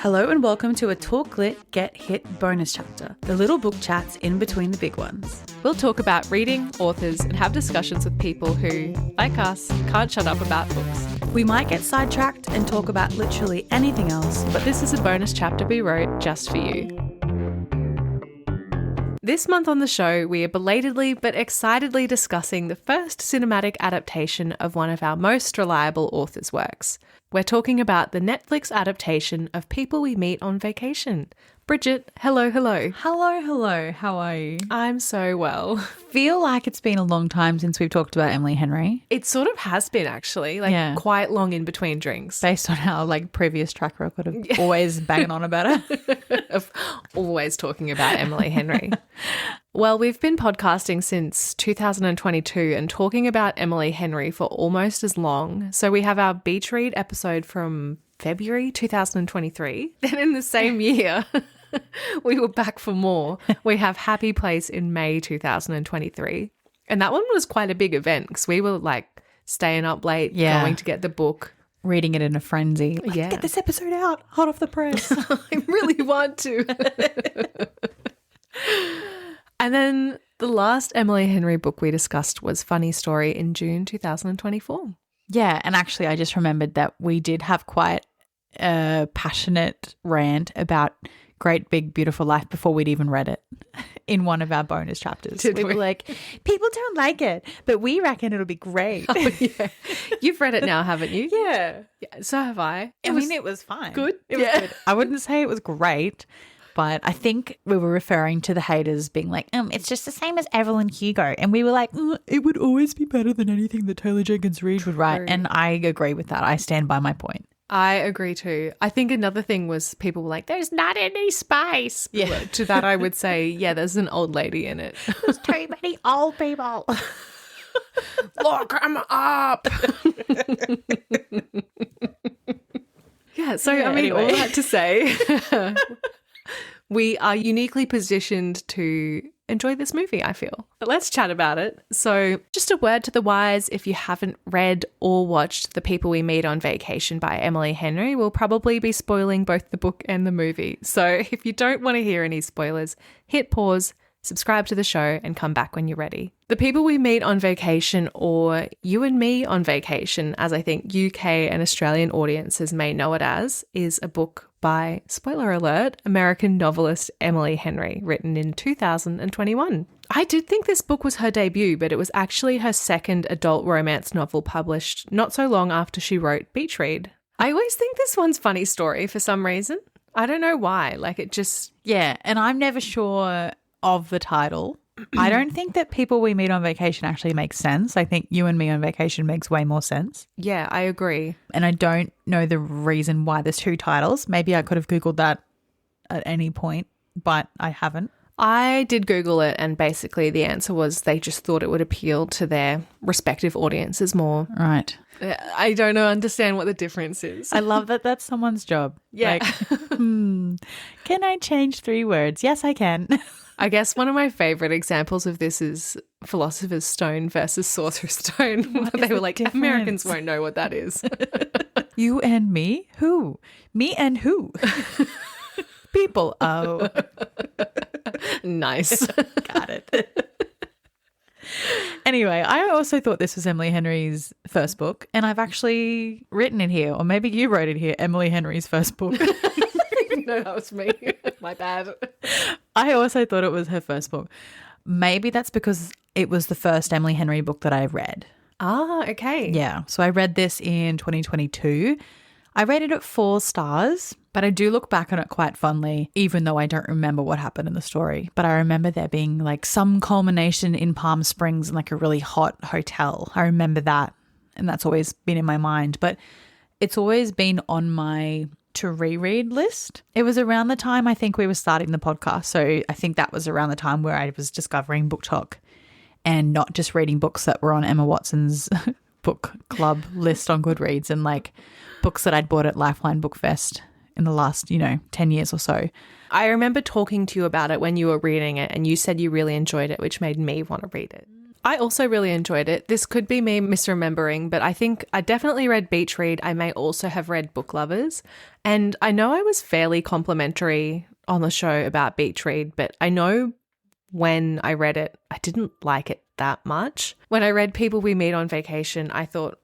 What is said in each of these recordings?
Hello and welcome to a Talk Lit Get Hit bonus chapter, the little book chats in between the big ones. We'll talk about reading, authors, and have discussions with people who, like us, can't shut up about books. We might get sidetracked and talk about literally anything else, But this is a bonus chapter we wrote just for you. This month on the show, we are belatedly but excitedly discussing the first cinematic adaptation of one of our most reliable authors' works. We're talking about the Netflix adaptation of People We Meet on Vacation. Bridget, hello. Hello. How are you? I'm so well. Feel like it's been a long time since we've talked about Emily Henry. It sort of has been, actually, quite long in between drinks. Based on our previous track record of always banging on about her. Of always talking about Emily Henry. Well, we've been podcasting since 2022 and talking about Emily Henry for almost as long. So we have our beach read episode from February 2023. Then in the same year, we were back for more. We have Happy Place in May 2023. And that one was quite a big event because we were staying up late, going to get the book. Reading it in a frenzy. Let's get this episode out, hot off the press. I really want to. And then the last Emily Henry book we discussed was Funny Story in June 2024. Yeah, and actually I just remembered that we did have quite a passionate rant about Great Big Beautiful Life before we'd even read it in one of our bonus chapters. We were like, people don't like it, but we reckon it'll be great. Oh, yeah. You've read it now, haven't you? Yeah. So have I. I mean, it was fine. Good? It was good. I wouldn't say it was great. But I think we were referring to the haters being like, it's just the same as Evelyn Hugo. And we were like, it would always be better than anything that Taylor Jenkins Reid would write. And I agree with that. I stand by my point. I agree too. I think another thing was people were like, there's not any spice. Yeah. To that I would say, yeah, there's an old lady in it. There's too many old people. Look, I'm up. Yeah, so I mean, anyway. all that to say, we are uniquely positioned to enjoy this movie, I feel. But let's chat about it. So just a word to the wise, if you haven't read or watched The People We Meet on Vacation by Emily Henry, we'll probably be spoiling both the book and the movie. So if you don't want to hear any spoilers, hit pause, subscribe to the show and come back when you're ready. The People We Meet on Vacation, or You and Me on Vacation, as I think UK and Australian audiences may know it as, is a book by, spoiler alert, American novelist Emily Henry, written in 2021. I did think this book was her debut, but it was actually her second adult romance novel published not so long after she wrote Beach Read. I always think this one's Funny Story for some reason. I don't know why. Yeah, and I'm never sure of the title. I don't think that People We Meet on Vacation actually makes sense. I think You and Me on Vacation makes way more sense. Yeah, I agree. And I don't know the reason why there's two titles. Maybe I could have Googled that at any point, but I haven't. I did Google it, and basically the answer was they just thought it would appeal to their respective audiences more. Right. I don't understand what the difference is. I love that that's someone's job. Yeah. Can I change 3 words? Yes, I can. I guess one of my favorite examples of this is Philosopher's Stone versus Sorcerer's Stone. They were like, difference? Americans Americans won't know what that is. You and me? Who? Me and who? People. Oh. Nice. Got it. Anyway, I also thought this was Emily Henry's first book, and I've actually written it here, or maybe you wrote it here, Emily Henry's first book. No, that was me. My bad. I also thought it was her first book. Maybe that's because it was the first Emily Henry book that I read. Ah, okay. Yeah. So I read this in 2022. I rated it 4 stars, but I do look back on it quite fondly, even though I don't remember what happened in the story. But I remember there being some culmination in Palm Springs in a really hot hotel. I remember that, and that's always been in my mind. But it's always been on my to reread list. It was around the time I think we were starting the podcast. So I think that was around the time where I was discovering BookTok and not just reading books that were on Emma Watson's book club list on Goodreads and books that I'd bought at Lifeline Book Fest in the last, 10 years or so. I remember talking to you about it when you were reading it and you said you really enjoyed it, which made me want to read it. I also really enjoyed it. This could be me misremembering, but I think I definitely read Beach Read. I may also have read Book Lovers. And I know I was fairly complimentary on the show about Beach Read, but I know when I read it, I didn't like it that much. When I read People We Meet on Vacation, I thought,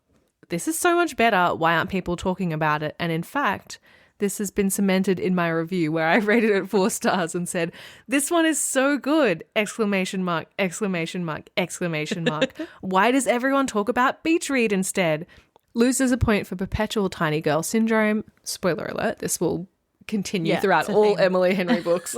this is so much better. Why aren't people talking about it? And in fact, this has been cemented in my review where I rated it 4 stars and said, this one is so good! Exclamation mark, exclamation mark, exclamation mark. Why does everyone talk about Beach Read instead? Loses a point for perpetual tiny girl syndrome. Spoiler alert, this will continue throughout all Emily Henry books.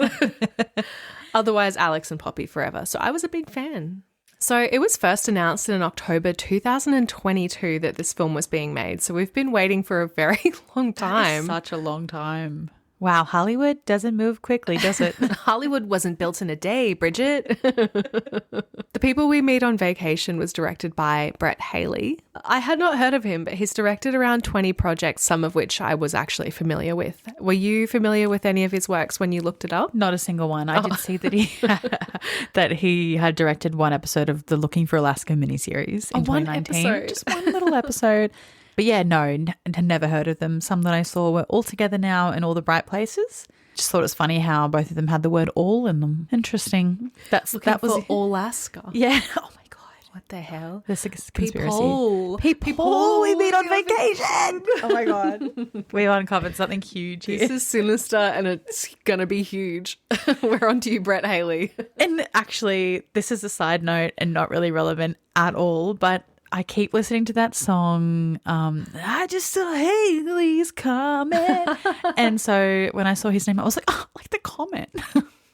Otherwise, Alex and Poppy forever. So I was a big fan. So it was first announced in October 2022 that this film was being made. So we've been waiting for a very long time. Such a long time. Wow, Hollywood doesn't move quickly, does it? Hollywood wasn't built in a day, Bridget. The People We Meet on Vacation was directed by Brett Haley. I had not heard of him, but he's directed around 20 projects, some of which I was actually familiar with. Were you familiar with any of his works when you looked it up? Not a single one. I did see that he had directed one episode of the Looking for Alaska miniseries in 2019. Episode. Just one little episode. But yeah, no, had never heard of them. Some that I saw were All Together Now and All the Bright Places. Just thought it was funny how both of them had the word all in them. Interesting. That was Alaska. Yeah. Oh my God. What the hell? This is a conspiracy. People we meet on vacation. Oh my God. We uncovered something huge here. This is sinister and it's going to be huge. We're on to you, Brett Haley. And actually, this is a side note and not really relevant at all, but I keep listening to that song, I just saw Haley's comment. And so when I saw his name, I was like, oh, like the comment.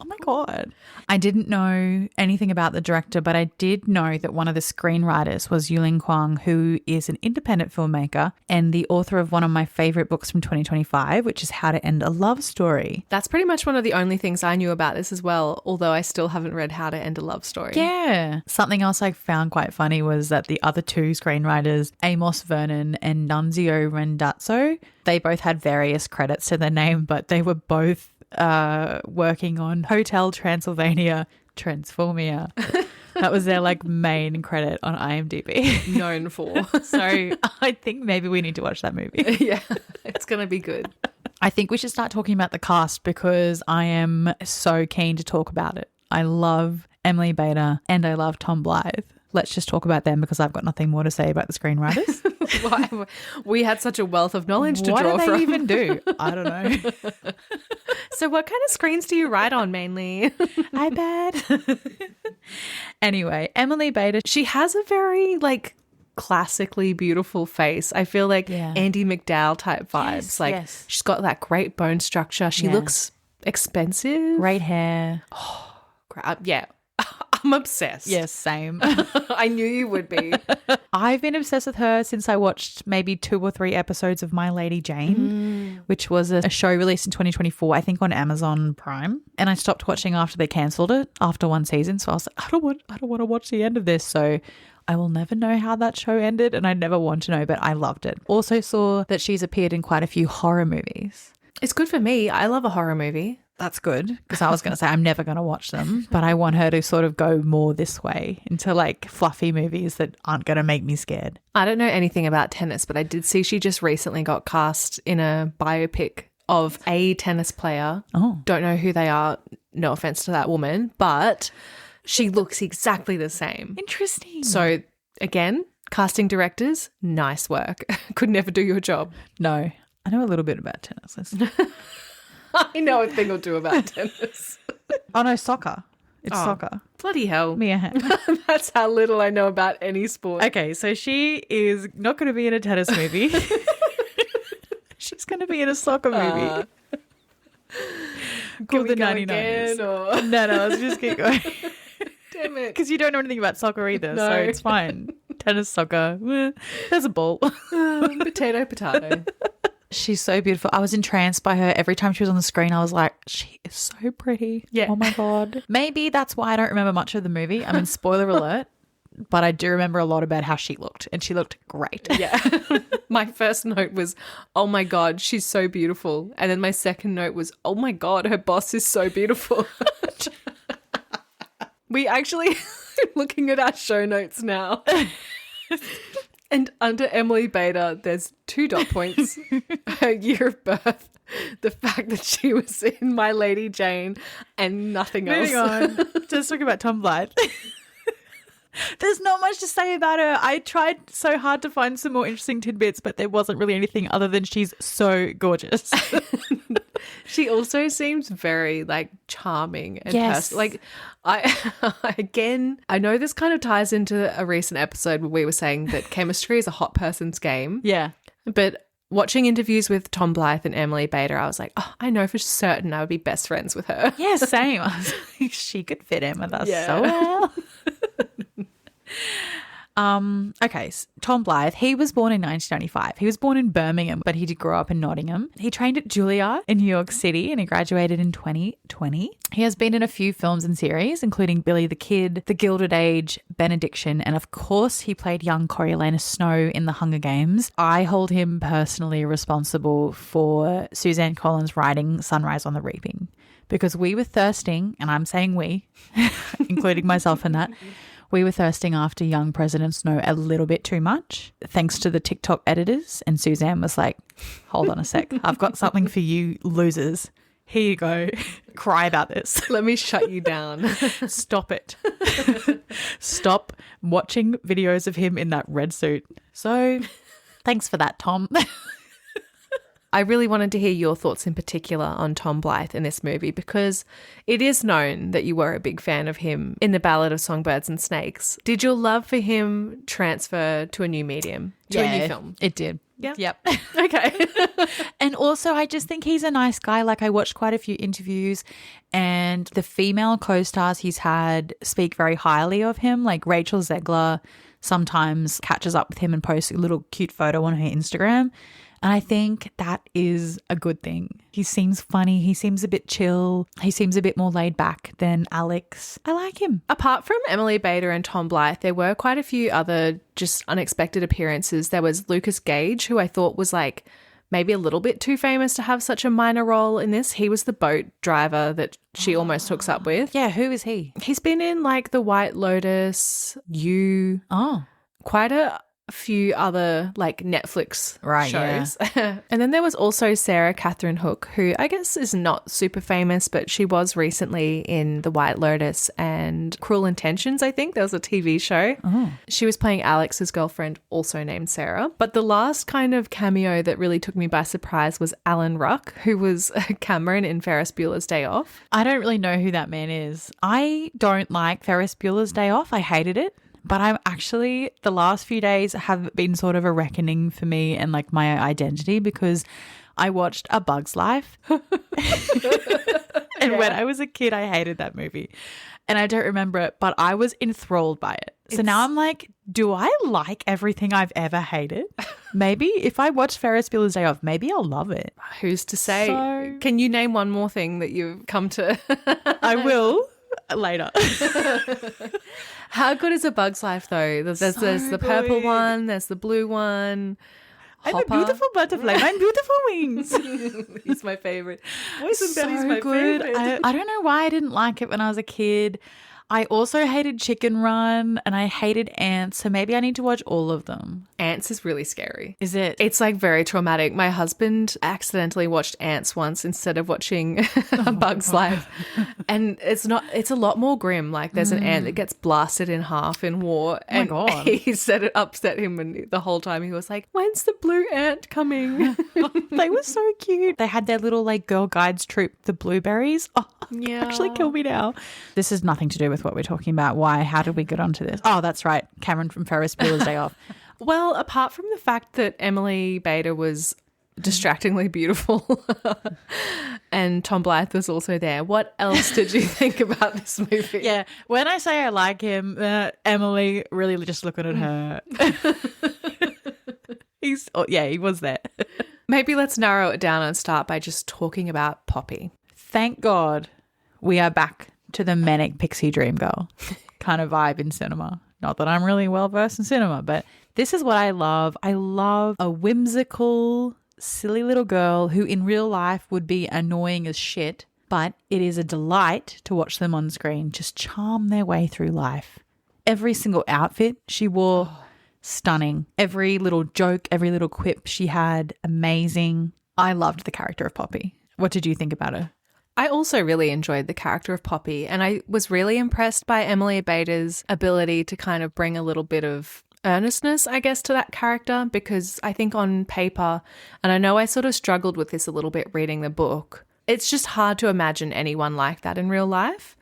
Oh my God. I didn't know anything about the director, but I did know that one of the screenwriters was Yuling Kwang, who is an independent filmmaker and the author of one of my favorite books from 2025, which is How to End a Love Story. That's pretty much one of the only things I knew about this as well, although I still haven't read How to End a Love Story. Yeah. Something else I found quite funny was that the other two screenwriters, Amos Vernon and Nunzio Rendazzo, they both had various credits to their name, but they were both working on Hotel Transylvania Transformia. That was their like main credit on IMDb. Known for. So I think maybe we need to watch that movie. Yeah, it's going to be good. I think we should start talking about the cast because I am so keen to talk about it. I love Emily Beta and I love Tom Blythe. Let's just talk about them because I've got nothing more to say about the screenwriters. Why? We had such a wealth of knowledge to what draw do from. they even do? I don't know. So what kind of screens do you write on mainly? iPad. Anyway, Emily Beta, she has a very like classically beautiful face. I feel like Andie MacDowell type vibes. She's got that great bone structure. She looks expensive. Great hair. Oh, yeah. I'm obsessed. Yes, same. I knew you would be. I've been obsessed with her since I watched maybe 2 or 3 episodes of My Lady Jane, which was a show released in 2024, I think on Amazon Prime. And I stopped watching after they cancelled it after 1 season. So I was like, I don't want to watch the end of this. So I will never know how that show ended and I never want to know, but I loved it. Also saw that she's appeared in quite a few horror movies. It's good for me. I love a horror movie. That's good because I was going to say I'm never going to watch them, but I want her to sort of go more this way into like fluffy movies that aren't going to make me scared. I don't know anything about tennis, but I did see she just recently got cast in a biopic of a tennis player. Oh. Don't know who they are. No offense to that woman, but she looks exactly the same. Interesting. So again, casting directors, nice work. Could never do your job. No, I know a little bit about tennis. I know a thing or two about tennis. Oh no, soccer. It's soccer. Bloody hell. Mia Hamm. That's how little I know about any sport. Okay, so she is not going to be in a tennis movie. She's going to be in a soccer movie. Called the 99ers. No, let's just keep going. Damn it. Because you don't know anything about soccer either, so it's fine. Tennis, soccer, there's a ball. Potato. She's so beautiful. I was entranced by her. Every time she was on the screen, I was like, she is so pretty. Yeah. Oh my God. Maybe that's why I don't remember much of the movie. I mean, spoiler alert, but I do remember a lot about how she looked, and she looked great. Yeah. My first note was, oh my God, she's so beautiful. And then my second note was, oh my God, her boss is so beautiful. We actually looking at our show notes now. And under Emily Bader, there's 2 dot points. Her year of birth, the fact that she was in My Lady Jane, and nothing else. Moving on. Just talking about Tom Blythe. There's not much to say about her. I tried so hard to find some more interesting tidbits, but there wasn't really anything other than she's so gorgeous. She also seems very like charming and Yes. like I know this kind of ties into a recent episode where we were saying that chemistry is a hot person's game. Yeah. But watching interviews with Tom Blythe and Emily Bader, I was like, oh, I know for certain I would be best friends with her. Yeah, same. I was like, she could fit in with us Yeah. so well. Okay, Tom Blythe, he was born in 1995. He was born in Birmingham, but he did grow up in Nottingham. He trained at Juilliard in New York City and he graduated in 2020. He has been in a few films and series, including Billy the Kid, The Gilded Age, Benediction, and of course he played young Coriolanus Snow in The Hunger Games. I hold him personally responsible for Suzanne Collins' writing Sunrise on the Reaping because we were thirsting, and I'm saying we, including myself in that, we were thirsting after young President Snow a little bit too much, thanks to the TikTok editors. And Suzanne was like, hold on a sec. I've got something for you losers. Here you go. Cry about this. Let me shut you down. Stop it. Stop watching videos of him in that red suit. So thanks for that, Tom. I really wanted to hear your thoughts in particular on Tom Blythe in this movie because it is known that you were a big fan of him in The Ballad of Songbirds and Snakes. Did your love for him transfer to a new medium, to a new film? It did. Yeah. Yep. Okay. And also, I just think he's a nice guy. Like, I watched quite a few interviews and the female co-stars he's had speak very highly of him. Like Rachel Zegler sometimes catches up with him and posts a little cute photo on her Instagram. And I think that is a good thing. He seems funny. He seems a bit chill. He seems a bit more laid back than Alex. I like him. Apart from Emily Bader and Tom Blythe, there were quite a few other just unexpected appearances. There was Lucas Gage, who I thought was like maybe a little bit too famous to have such a minor role in this. He was the boat driver that she almost hooks up with. Yeah, who is he? He's been in like The White Lotus, You, quite a few other like Netflix shows. Yeah. And then there was also Sarah Catherine Hook, who I guess is not super famous, but she was recently in The White Lotus and Cruel Intentions, I think. There was a TV show. She was playing Alex's girlfriend, also named Sarah. But the last kind of cameo that really took me by surprise was Alan Ruck, who was Cameron in Ferris Bueller's Day Off. I don't really know who that man is. I don't like Ferris Bueller's Day Off. I hated it. But I'm actually, the last few days have been sort of a reckoning for me and like my identity because I watched A Bug's Life. And when I was a kid, I hated that movie. And I don't remember it, but I was enthralled by it. So now I'm like, do I like everything I've ever hated? Maybe if I watch Ferris Bueller's Day Off, maybe I'll love it. Who's to say? So- Can you name one more thing that you've come to? I will later. How good is A Bug's Life though? There's the purple one, there's the blue one. I'm a beautiful butterfly. My beautiful wings. He's my favorite. Boysenberry's my favorite. I don't know why I didn't like it when I was a kid. I also hated Chicken Run and I hated Ants, so maybe I need to watch all of them. Ants is really scary. Is it? It's like very traumatic. My husband accidentally watched Ants once instead of watching A Bug's Life. And it's a lot more grim. Like there's an ant that gets blasted in half in war. And my God. He said it upset him and the whole time he was like, when's the blue ant coming? They were so cute. They had their little like Girl Guides troop, the Blueberries. Oh, Yeah. actually kill me now. This has nothing to do with what we're talking about. How did we get onto this? Oh, that's right. Cameron from Ferris Bueller's Day Off. Well, apart from the fact that Emily Bader was distractingly beautiful and Tom Blythe was also there, what else did you think about this movie? Yeah, when I say I like him, Emily, really just looking at her. He was there. Maybe let's narrow it down and start by just talking about Poppy. Thank God we are back to the manic pixie dream girl kind of vibe in cinema. Not that I'm really well versed in cinema, but this is what I love. I love a whimsical, silly little girl who in real life would be annoying as shit, but it is a delight to watch them on screen just charm their way through life. Every single outfit she wore, stunning. Every little joke, every little quip she had, amazing. I loved the character of Poppy. What did you think about her? I also really enjoyed the character of Poppy, and I was really impressed by Emily Abater's ability to kind of bring a little bit of earnestness, I guess, to that character, because I think on paper, and I know I sort of struggled with this a little bit reading the book, it's just hard to imagine anyone like that in real life.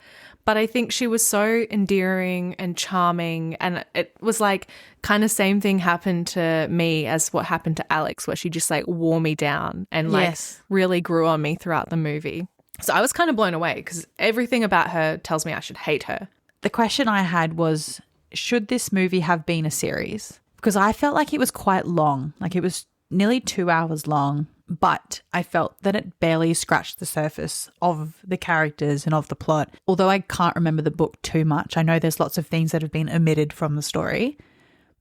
But I think she was so endearing and charming, and it was like kind of same thing happened to me as what happened to Alex, where she just like wore me down and like really grew on me throughout the movie. So I was kind of blown away because everything about her tells me I should hate her. The question I had was, should this movie have been a series? Because I felt like it was quite long. Like it was nearly 2 hours long, but I felt that it barely scratched the surface of the characters and of the plot. Although I can't remember the book too much. I know there's lots of things that have been omitted from the story,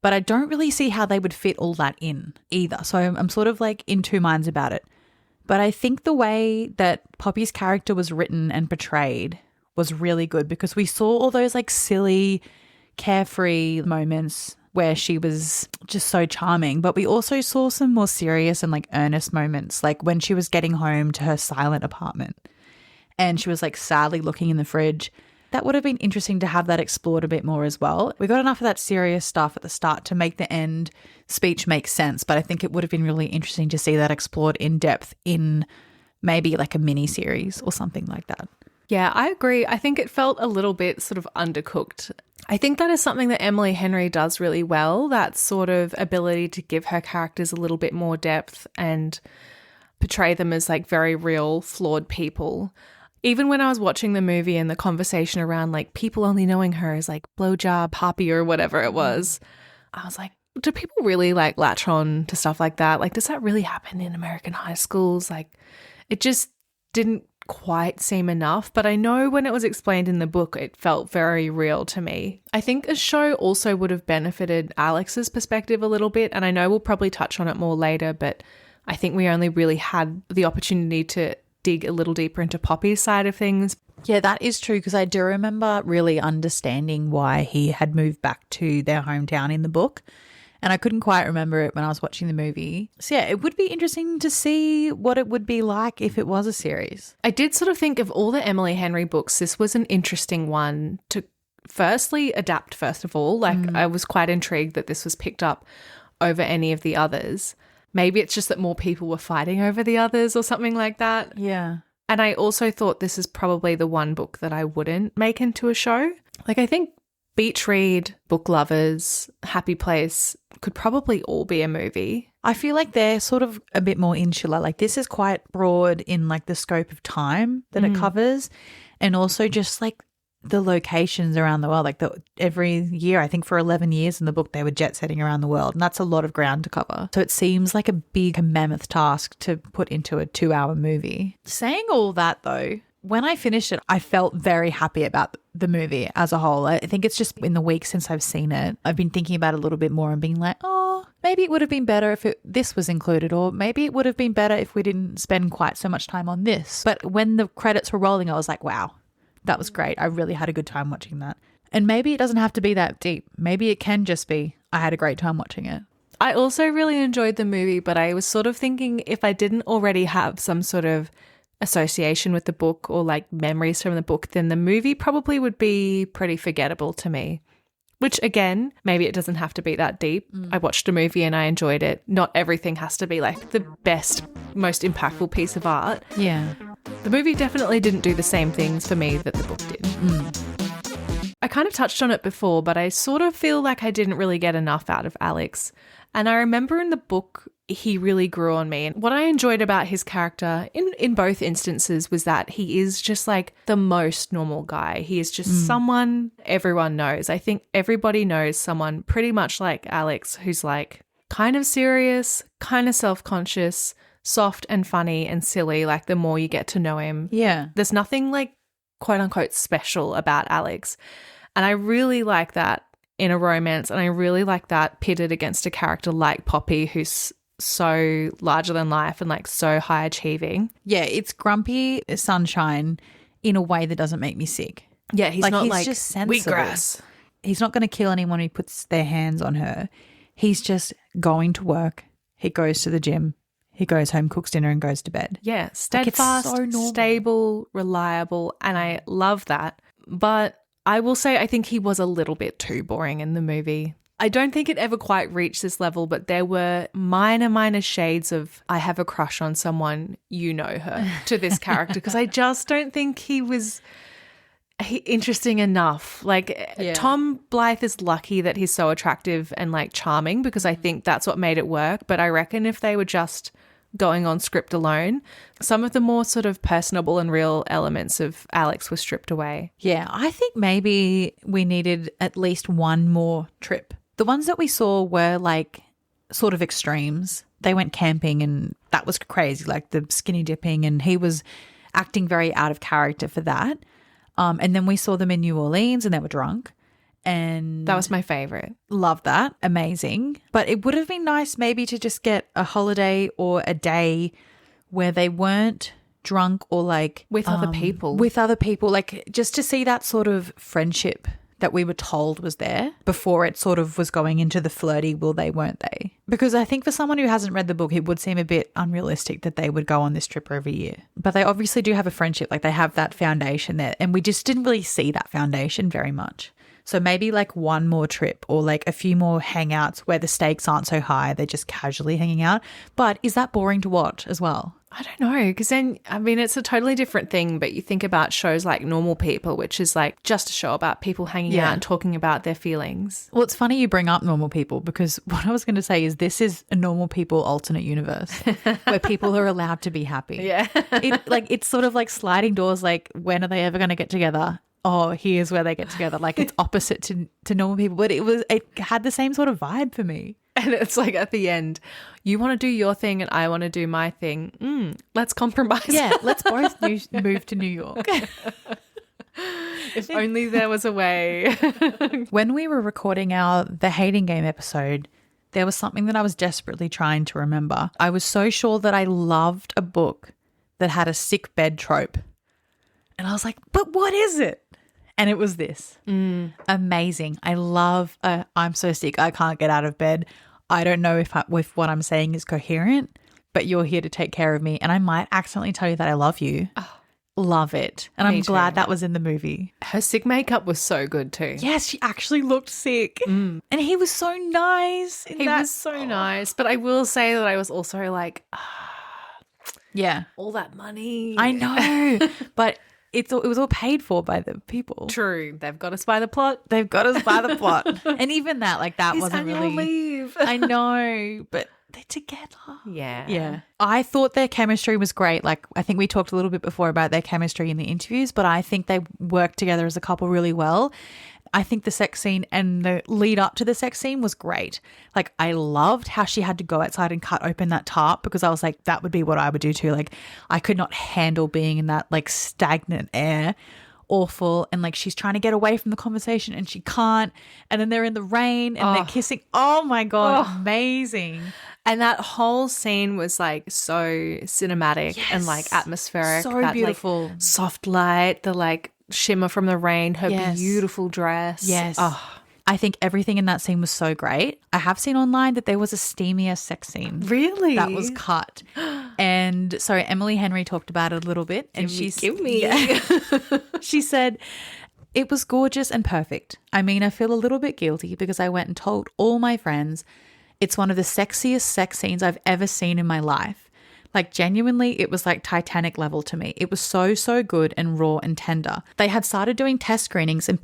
but I don't really see how they would fit all that in either. So I'm sort of like in two minds about it. But I think the way that Poppy's character was written and portrayed was really good, because we saw all those like silly, carefree moments where she was just so charming, but we also saw some more serious and like earnest moments, like when she was getting home to her silent apartment and she was like sadly looking in the fridge. That would have been interesting to have that explored a bit more as well. We got enough of that serious stuff at the start to make the end speech make sense, but I think it would have been really interesting to see that explored in depth in maybe like a mini series or something like that. Yeah, I agree. I think it felt a little bit sort of undercooked. I think that is something that Emily Henry does really well, that sort of ability to give her characters a little bit more depth and portray them as like very real, flawed people. Even when I was watching the movie and the conversation around like people only knowing her as like blowjob, Poppy or whatever it was, I was like, do people really like latch on to stuff like that? Like, does that really happen in American high schools? Like, it just didn't quite seem enough, but I know when it was explained in the book, it felt very real to me. I think a show also would have benefited Alex's perspective a little bit, and I know we'll probably touch on it more later, but I think we only really had the opportunity to dig a little deeper into Poppy's side of things. Yeah, that is true, because I do remember really understanding why he had moved back to their hometown in the book. And I couldn't quite remember it when I was watching the movie. So yeah, it would be interesting to see what it would be like if it was a series. I did sort of think of all the Emily Henry books, this was an interesting one to firstly adapt first of all. Like I was quite intrigued that this was picked up over any of the others. Maybe it's just that more people were fighting over the others or something like that. Yeah. And I also thought this is probably the one book that I wouldn't make into a show. Like I think Beach Read, Book Lovers, Happy Place could probably all be a movie. I feel like they're sort of a bit more insular. Like this is quite broad in like the scope of time that it covers, and also just like the locations around the world. Like every year, I think for 11 years in the book, they were jet setting around the world, and that's a lot of ground to cover. So it seems like a big mammoth task to put into a 2-hour movie. Saying all that though, when I finished it, I felt very happy about the movie as a whole. I think it's just in the week since I've seen it, I've been thinking about it a little bit more and being like, oh, maybe it would have been better if this was included, or maybe it would have been better if we didn't spend quite so much time on this. But when the credits were rolling, I was like, wow, that was great. I really had a good time watching that. And maybe it doesn't have to be that deep. Maybe it can just be, I had a great time watching it. I also really enjoyed the movie, but I was sort of thinking if I didn't already have some sort of association with the book or like memories from the book, then the movie probably would be pretty forgettable to me. Which again, maybe it doesn't have to be that deep. I watched a movie and I enjoyed it. Not everything has to be like the best, most impactful piece of art. Yeah. The movie definitely didn't do the same things for me that the book did. I kind of touched on it before, but I sort of feel like I didn't really get enough out of Alex. And I remember in the book, he really grew on me. And what I enjoyed about his character in both instances was that he is just like the most normal guy. He is just someone everyone knows. I think everybody knows someone pretty much like Alex who's like kind of serious, kind of self-conscious, soft and funny and silly, like the more you get to know him. Yeah. There's nothing like quote unquote special about Alex. And I really like that in a romance, and I really like that pitted against a character like Poppy who's so larger than life and like so high achieving. Yeah, it's grumpy sunshine in a way that doesn't make me sick. Yeah, he's not he's like just sensible. wheatgrass. He's not going to kill anyone who puts their hands on her. He's just going to work. He goes to the gym. He goes home, cooks dinner, and goes to bed. Yeah, steadfast, so normal. stable, reliable, and I love that. But I will say I think he was a little bit too boring in the movie. I don't think it ever quite reached this level, but there were minor shades of I have a crush on someone, you know her, to this character, because I just don't think he was interesting enough. Like, Tom Blythe is lucky that he's so attractive and like charming, because I think that's what made it work. But I reckon if they were just going on script alone, some of the more sort of personable and real elements of Alex were stripped away. Yeah, I think maybe we needed at least one more trip. The ones that we saw were like sort of extremes. They went camping and that was crazy, like the skinny dipping, and he was acting very out of character for that. And then we saw them in New Orleans and they were drunk. And that was my favorite. Love that. Amazing. But it would have been nice maybe to just get a holiday or a day where they weren't drunk or like with other people. With other people, like just to see that sort of friendship that we were told was there before it sort of was going into the flirty will they, won't they? Because I think for someone who hasn't read the book, it would seem a bit unrealistic that they would go on this trip every year. But they obviously do have a friendship, like they have that foundation there, and we just didn't really see that foundation very much. So maybe like one more trip or like a few more hangouts where the stakes aren't so high, they're just casually hanging out. But is that boring to watch as well? I don't know, because then, I mean, it's a totally different thing, but you think about shows like Normal People, which is like just a show about people hanging out and talking about their feelings. Well, it's funny you bring up Normal People, because what I was going to say is this is a Normal People alternate universe where people are allowed to be happy. Yeah. It's sort of like sliding doors, like when are they ever going to get together? Oh, here's where they get together. Like it's opposite to Normal People, but it had the same sort of vibe for me. And it's like at the end, you want to do your thing and I want to do my thing. Let's compromise. Yeah, let's both move to New York. If only there was a way. When we were recording the Hating Game episode, there was something that I was desperately trying to remember. I was so sure that I loved a book that had a sick bed trope. And I was like, but what is it? And it was this. Amazing. I love I'm so sick, I can't get out of bed. I don't know if what I'm saying is coherent, but you're here to take care of me. And I might accidentally tell you that I love you. Oh, love it. And I'm glad that was in the movie. Her sick makeup was so good too. Yes, she actually looked sick. And he was so nice. He was so nice. But I will say that I was also like, yeah, all that money. I know. But it was all paid for by the people. True. They've got us by the plot. They've got us by the plot. And even that, like that wasn't really. Leave. I know, but they're together. Yeah. Yeah. I thought their chemistry was great. Like I think we talked a little bit before about their chemistry in the interviews, but I think they worked together as a couple really well. I think the sex scene and the lead up to the sex scene was great. Like I loved how she had to go outside and cut open that tarp, because I was like, that would be what I would do too. Like I could not handle being in that like stagnant air. Awful. And like she's trying to get away from the conversation and she can't. And then they're in the rain and they're kissing. Oh my God. Amazing. And that whole scene was like so cinematic and like atmospheric. So that, beautiful. Like, soft light, the like shimmer from the rain, her beautiful dress. Yes. Oh. I think everything in that scene was so great. I have seen online that there was a steamier sex scene. Really? That was cut. And so Emily Henry talked about it a little bit. And give me. She said, it was gorgeous and perfect. I mean, I feel a little bit guilty because I went and told all my friends it's one of the sexiest sex scenes I've ever seen in my life. Like genuinely, it was like Titanic level to me. It was so, so good and raw and tender. They had started doing test screenings and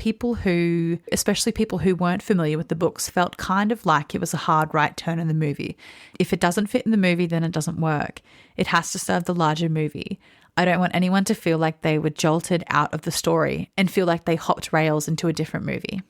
especially people who weren't familiar with the books, felt kind of like it was a hard right turn in the movie. If it doesn't fit in the movie, then it doesn't work. It has to serve the larger movie. I don't want anyone to feel like they were jolted out of the story and feel like they hopped rails into a different movie.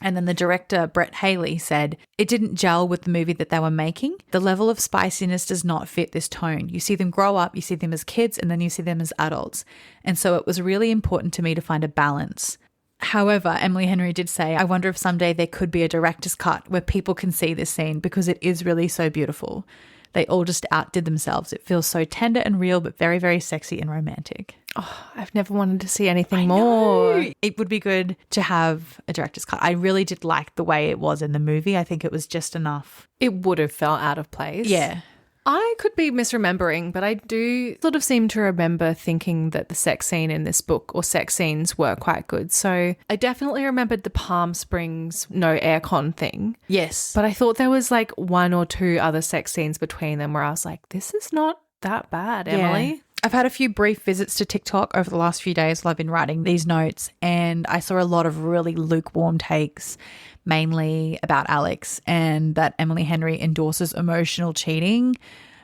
And then the director, Brett Haley, said, it didn't gel with the movie that they were making. The level of spiciness does not fit this tone. You see them grow up, you see them as kids, and then you see them as adults. And so it was really important to me to find a balance. However, Emily Henry did say, I wonder if someday there could be a director's cut where people can see this scene because it is really so beautiful. They all just outdid themselves. It feels so tender and real, but very, very sexy and romantic. I've never wanted to see anything more. It would be good to have a director's cut. I really did like the way it was in the movie. I think it was just enough. It would have felt out of place. Yeah. I could be misremembering, but I do sort of seem to remember thinking that the sex scene in this book or sex scenes were quite good. So I definitely remembered the Palm Springs no aircon thing. Yes. But I thought there was like one or two other sex scenes between them where I was like, this is not that bad, Emily. Yeah. I've had a few brief visits to TikTok over the last few days while I've been writing these notes, and I saw a lot of really lukewarm takes, mainly about Alex, and that Emily Henry endorses emotional cheating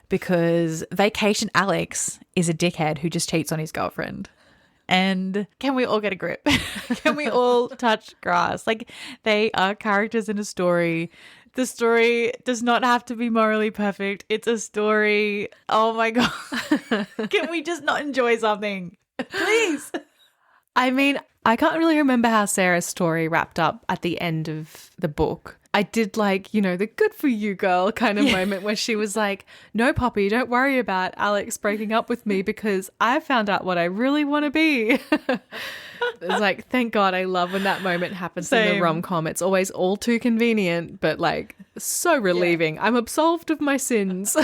because Vacation Alex is a dickhead who just cheats on his girlfriend. And can we all get a grip? Can we all touch grass? Like, they are characters in a story. The story does not have to be morally perfect. It's a story. Oh my God. Can we just not enjoy something? Please. I mean, I can't really remember how Sarah's story wrapped up at the end of the book. I did like, you know, the good for you girl kind of moment where she was like, no, Poppy, don't worry about Alex breaking up with me because I found out what I really want to be. It's like, thank God, I love when that moment happens in the rom-com. It's always all too convenient, but like so relieving. Yeah. I'm absolved of my sins.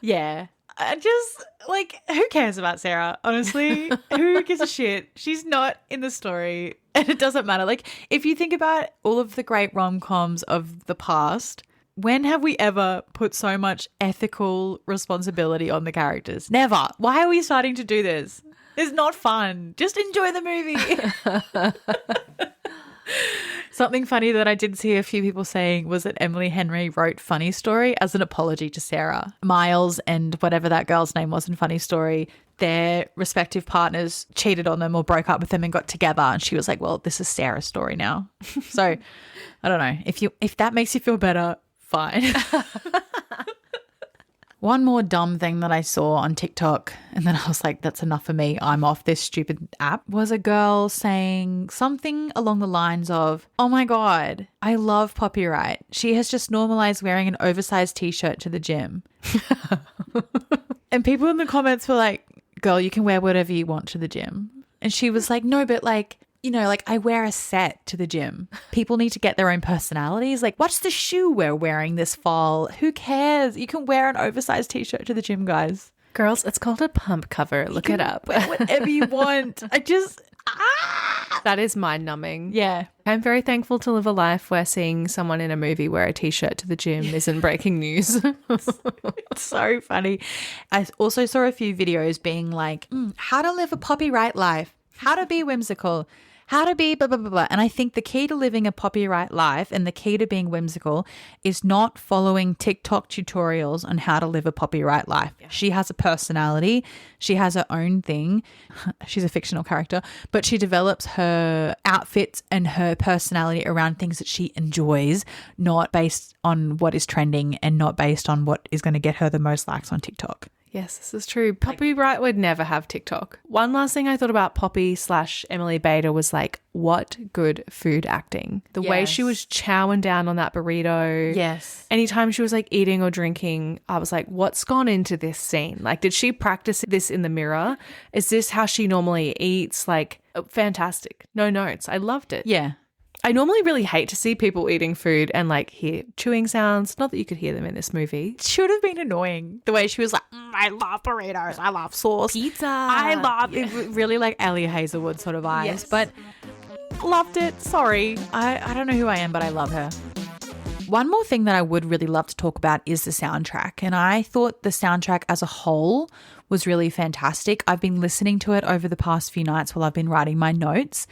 Yeah. I just, like, who cares about Sarah, honestly? Who gives a shit? She's not in the story and it doesn't matter. Like, if you think about all of the great rom-coms of the past, when have we ever put so much ethical responsibility on the characters? Never. Why are we starting to do this? It's not fun. Just enjoy the movie. Something funny that I did see a few people saying was that Emily Henry wrote Funny Story as an apology to Sarah. Miles and whatever that girl's name was in Funny Story, their respective partners cheated on them or broke up with them and got together. And she was like, well, this is Sarah's story now. So I don't know. If that makes you feel better, fine. One more dumb thing that I saw on TikTok, and then I was like, that's enough for me. I'm off this stupid app, was a girl saying something along the lines of, oh my God, I love Poppy Wright. She has just normalized wearing an oversized t-shirt to the gym. And people in the comments were like, girl, you can wear whatever you want to the gym. And she was like, no, but like, you know, like I wear a set to the gym. People need to get their own personalities. Like, what's the shoe we're wearing this fall? Who cares? You can wear an oversized t-shirt to the gym, guys. Girls, it's called a pump cover. Look it up. Wear whatever you want. I just... That is mind-numbing. Yeah. I'm very thankful to live a life where seeing someone in a movie wear a t-shirt to the gym isn't breaking news. It's so funny. I also saw a few videos being like, how to live a Poppy Wright life, how to be whimsical, how to be blah, blah, blah, blah. And I think the key to living a Poppy Wright life and the key to being whimsical is not following TikTok tutorials on how to live a Poppy Wright life. Yeah. She has a personality. She has her own thing. She's a fictional character, but she develops her outfits and her personality around things that she enjoys, not based on what is trending and not based on what is going to get her the most likes on TikTok. Yes, this is true. Poppy Wright would never have TikTok. One last thing I thought about Poppy/Emily Bader was like, what good food acting. The way she was chowing down on that burrito. Yes. Anytime she was like eating or drinking, I was like, what's gone into this scene? Like, did she practice this in the mirror? Is this how she normally eats? Like, fantastic. No notes. I loved it. Yeah. I normally really hate to see people eating food and like hear chewing sounds. Not that you could hear them in this movie. It should have been annoying. The way she was like, I love burritos. I love sauce. Pizza. I love it. Really like Ellie Hazelwood sort of eyes. Yes. But loved it. Sorry. I don't know who I am, but I love her. One more thing that I would really love to talk about is the soundtrack. And I thought the soundtrack as a whole was really fantastic. I've been listening to it over the past few nights while I've been writing my notes.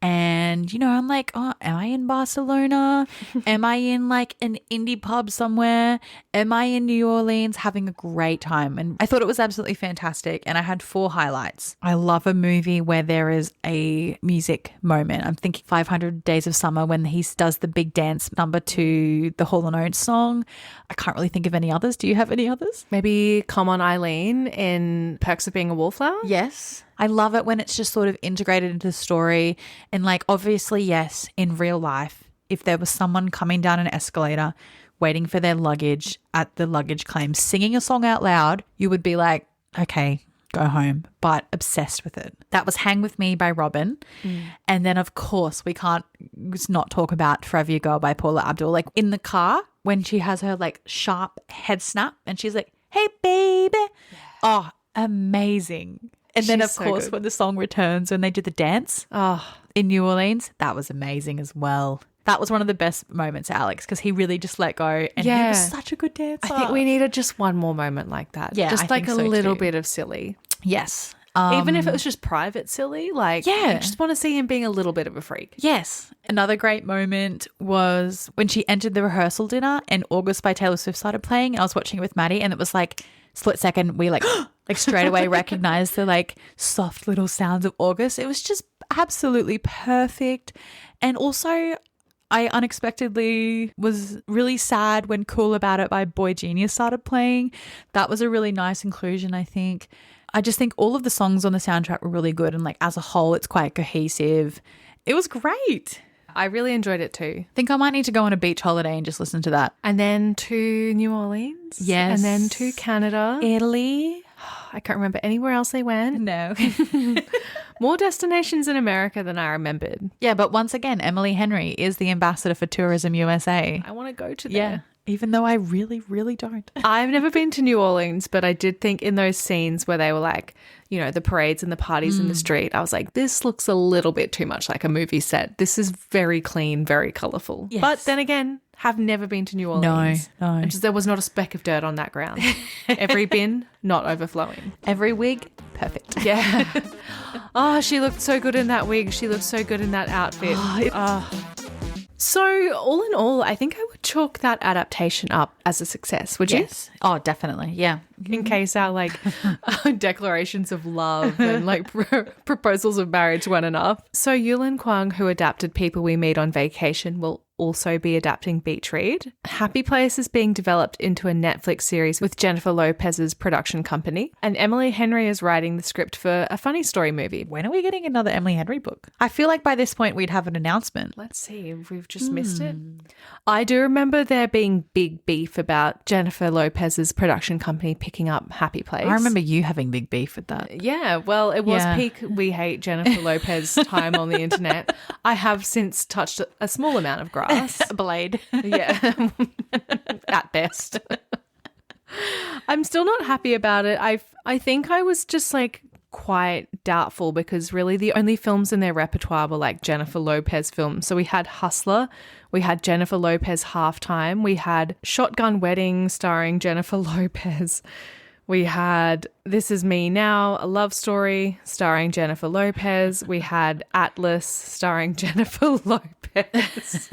And, you know, I'm like, oh, am I in Barcelona? Am I in like an indie pub somewhere? Am I in New Orleans having a great time? And I thought it was absolutely fantastic. And I had 4 highlights. I love a movie where there is a music moment. I'm thinking 500 Days of Summer when he does the big dance number to the Hall & Oates song. I can't really think of any others. Do you have any others? Maybe Come On Eileen in Perks of Being a Wallflower? Yes. I love it when it's just sort of integrated into the story. And like, obviously, yes, in real life, if there was someone coming down an escalator waiting for their luggage at the luggage claim, singing a song out loud, you would be like, okay, go home, but obsessed with it. That was Hang With Me by Robin. And then, of course, we can't not talk about Forever Your Girl by Paula Abdul. Like in the car when she has her like sharp head snap and she's like, hey, baby. Oh, amazing. And then, of course, when the song returns, when they do the dance in New Orleans, that was amazing as well. That was one of the best moments, Alex, because he really just let go and he was such a good dancer. I think we needed just one more moment like that. Yeah, just I like think a so little too. bit of silly. Yes. Even if it was just private silly, like Yeah. you just want to see him being a little bit of a freak. Yes. Another great moment was when she entered the rehearsal dinner and August by Taylor Swift started playing. And I was watching it with Maddie and it was like split second. We like straight away recognized the like soft little sounds of August. It was just absolutely perfect. And also I unexpectedly was really sad when Cool About It by Boy Genius started playing. That was a really nice inclusion, I think. I just think all of the songs on the soundtrack were really good and like as a whole it's quite cohesive. It was great. I really enjoyed it too. I think I might need to go on a beach holiday and just listen to that. And then to New Orleans. Yes. And then to Canada. Italy. I can't remember anywhere else they went. No. More destinations in America than I remembered. Yeah, but once again, Emily Henry is the ambassador for Tourism USA. I want to go to there. Yeah. Even though I really, really don't. I've never been to New Orleans, but I did think in those scenes where they were like, you know, the parades and the parties in the street, I was like, this looks a little bit too much like a movie set. This is very clean, very colourful. Yes. But then again, have never been to New Orleans. No. And just, there was not a speck of dirt on that ground. Every bin, not overflowing. Every wig, perfect. Yeah. Oh, she looked so good in that wig. She looked so good in that outfit. So all in all, I think I would chalk that adaptation up as a success. Would you? Yes. Oh, definitely. Yeah. In case our like declarations of love and like proposals of marriage weren't enough. So Yulin Kwang, who adapted People We Meet on Vacation, will also be adapting Beach Read. Happy Place is being developed into a Netflix series with Jennifer Lopez's production company. And Emily Henry is writing the script for a funny story movie. When are we getting another Emily Henry book? I feel like by this point we'd have an announcement. Let's see if we've just missed it. I do remember there being big beef about Jennifer Lopez's production company picking up Happy Place. I remember you having big beef with that. Yeah, well, it was Yeah. peak We Hate Jennifer Lopez time on the internet. I have since touched a small amount of grass. A blade. Yeah, at best. I'm still not happy about it. I think I was just like quite doubtful because really the only films in their repertoire were like Jennifer Lopez films. So we had Hustler, we had Jennifer Lopez Halftime, we had Shotgun Wedding starring Jennifer Lopez. We had This Is Me Now, a love story starring Jennifer Lopez. We had Atlas starring Jennifer Lopez.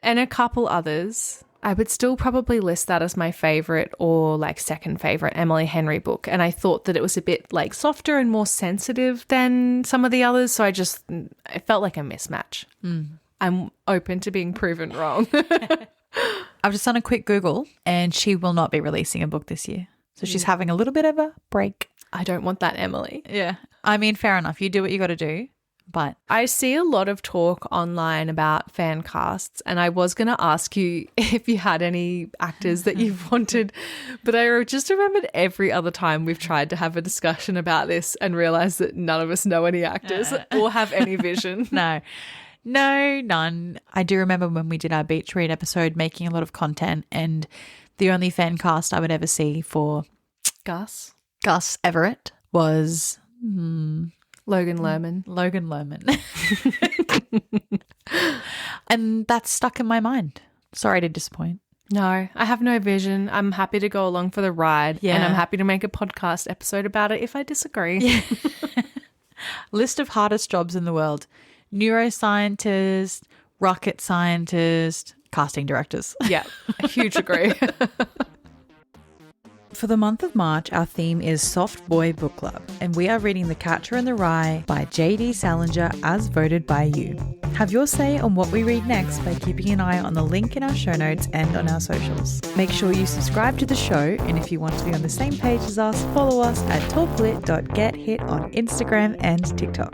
And a couple others. I would still probably list that as my favorite or like second favorite Emily Henry book. And I thought that it was a bit like softer and more sensitive than some of the others. So it felt like a mismatch. I'm open to being proven wrong. I've just done a quick Google and she will not be releasing a book this year. So she's having a little bit of a break. I don't want that, Emily. Yeah. I mean, fair enough. You do what you got to do. But I see a lot of talk online about fan casts, and I was going to ask you if you had any actors that you've wanted, but I just remembered every other time we've tried to have a discussion about this and realised that none of us know any actors or have any vision. No, none. I do remember when we did our Beach Read episode making a lot of content, and the only fan cast I would ever see for Gus Everett was Logan Lerman. And that's stuck in my mind. Sorry to disappoint. No, I have no vision. I'm happy to go along for the ride. Yeah. And I'm happy to make a podcast episode about it if I disagree. Yeah. List of hardest jobs in the world: neuroscientist, rocket scientist, casting directors. Yeah, I huge agree. For the month of March, our theme is Soft Boy Book Club, and we are reading The Catcher in the Rye by J.D. Salinger as voted by you. Have your say on what we read next by keeping an eye on the link in our show notes and on our socials. Make sure you subscribe to the show, and if you want to be on the same page as us, follow us at talklit.gethit on Instagram and TikTok.